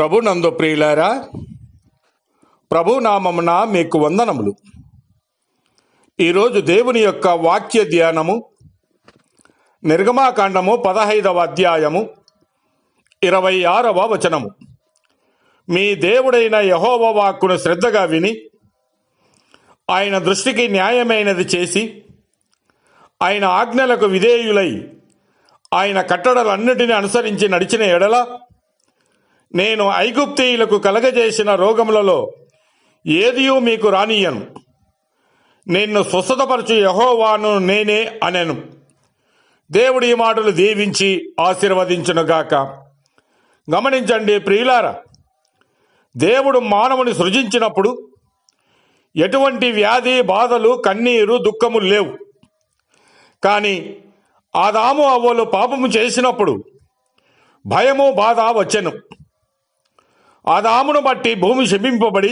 ప్రభు నందు ప్రియులారా, ప్రభు నామమున మీకు వందనములు. ఈరోజు దేవుని యొక్క వాక్య ధ్యానము నిర్గమాకాండము 15వ అధ్యాయము 26వ వచనము. మీ దేవుడైన యెహోవా వాక్కును శ్రద్ధగా విని ఆయన దృష్టికి న్యాయమైనది చేసి ఆయన ఆజ్ఞలకు విధేయులై ఆయన కట్టడలన్నిటిని అనుసరించి నడిచిన ఎడల నేను ఐగుప్తీయులకు కలగజేసిన రోగములలో ఏదియూ మీకు రానియను. నిన్ను స్వస్థతపరచు యెహోవాను నేనే అనెను. దేవుడి ఈ మాటలు దీవించి ఆశీర్వదించునుగాక. గమనించండి ప్రియులారా, దేవుడు మానవుని సృజించినప్పుడు ఎటువంటి వ్యాధి, బాధలు, కన్నీరు, దుఃఖము లేవు. కానీ ఆదాము అవ్వలు పాపము చేసినప్పుడు భయము, బాధ వచ్చెను. ఆదామును బట్టి భూమి శపింపబడి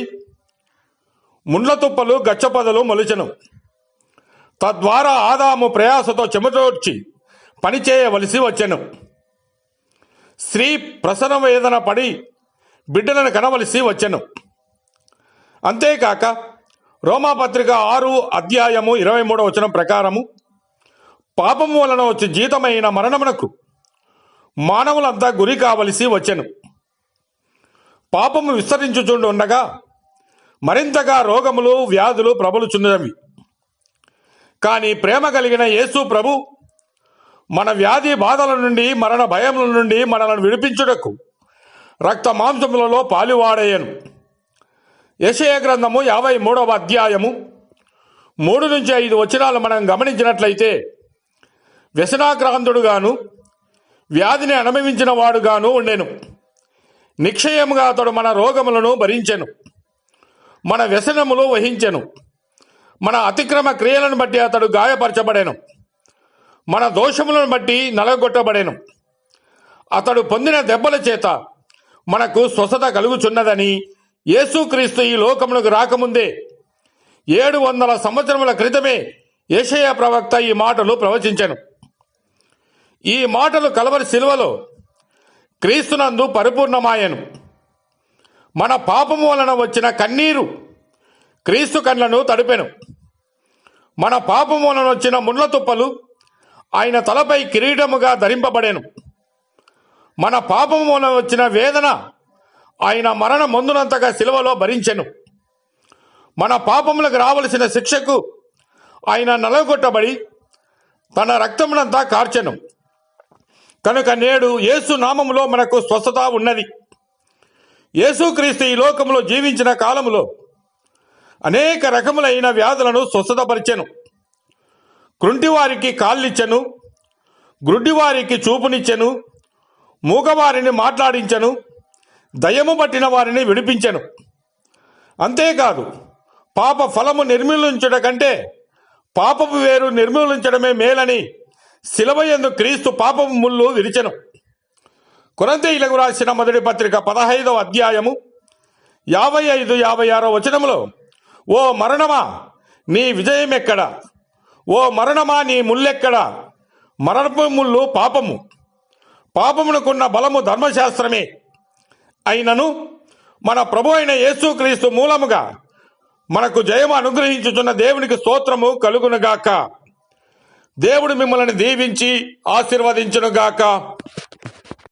ముండ్ల తుప్పలు, గచ్చపదలు మొలిచెను. తద్వారా ఆదాము ప్రయాసతో చెమటోడ్చి పనిచేయవలసి వచ్చెను. స్త్రీ ప్రసవ వేదన పడి బిడ్డలను కనవలసి వచ్చెను. అంతేకాక రోమాపత్రిక 6 అధ్యాయము 23వ వచనం ప్రకారము పాపము వలన వచ్చి జీతమైన మరణమునకు మానవులంతా గురి కావలసి వచ్చెను. పాపము విస్తరించుచుండు ఉండగా మరింతగా రోగములు, వ్యాధులు ప్రబలుచున్నవి. కానీ ప్రేమ కలిగిన యేసు ప్రభు మన వ్యాధి బాధల నుండి, మరణ భయముల నుండి మనలను విడిపించుటకు రక్త మాంసములలో పాలువాడయ్యను. యెషయా గ్రంథము 53వ అధ్యాయము 3-5 వచనాలు మనం గమనించినట్లయితే, వ్యసనాక్రాంతుడుగాను వ్యాధిని అనుభవించిన వాడుగాను ఉండెను. నిక్షయముగా అతడు మన రోగములను భరించెను, మన వ్యసనములు వహించెను. మన అతిక్రమ క్రియలను బట్టి అతడు గాయపరచబడెను, మన దోషములను బట్టి నలగొట్టబడెను. అతడు పొందిన దెబ్బల చేత మనకు స్వస్థత కలుగుచున్నదని యేసుక్రీస్తు ఈ లోకమునకు రాకముందే 700 సంవత్సరముల క్రితమే యెషయా ప్రవక్త ఈ మాటలు ప్రవచించెను. ఈ మాటలు కల్వరి శిలువలో క్రీస్తునందు పరిపూర్ణమాయెను. మన పాపము వలన వచ్చిన కన్నీరు క్రీస్తు కళ్ళను తడిపెను. మన పాపము వలన వచ్చిన ముండ్ల తుప్పలు ఆయన తలపై కిరీటముగా ధరింపబడెను. మన పాపము వలన వచ్చిన వేదన ఆయన మరణ మందునంతగా శిలువలో భరించెను. మన పాపములకు రావలసిన శిక్షకు ఆయన నలగొట్టబడి తన రక్తమునంతా కార్చెను. కనుక నేడు యేసు నామములో మనకు స్వస్థత ఉన్నది. యేసుక్రీస్తు ఈ లోకములో జీవించిన కాలములో అనేక రకములైన వ్యాధులను స్వస్థతపరిచెను. కృంటివారికి కాళ్ళిచ్చెను, గ్రుడ్డివారికి చూపునిచ్చెను, మూగవారిని మాట్లాడించెను, దయ్యము పట్టిన వారిని విడిపించెను. అంతేకాదు, పాప ఫలము నిర్మూలించుట కంటే పాపపు వేరు నిర్మూలించడమే మేలని శిలువయందు క్రీస్తు పాపపు ముళ్ళు విరిచెను. కొరింథీయులకు రాసిన మొదటి పత్రిక 15వ అధ్యాయము 55-56 వచనములో, ఓ మరణమా నీ విజయం ఎక్కడ? ఓ మరణమా నీ ముల్లెక్కడ? మరణపు ముళ్ళు పాపము, పాపమునకున్న బలము ధర్మశాస్త్రమే. అయినను మన ప్రభు అయిన యేసుక్రీస్తు మూలముగా మనకు జయము అనుగ్రహించుచున్న దేవునికి స్తోత్రము కలుగునుగాక. దేవుడు మిమ్మల్ని దీవించి ఆశీర్వదించునుగాక.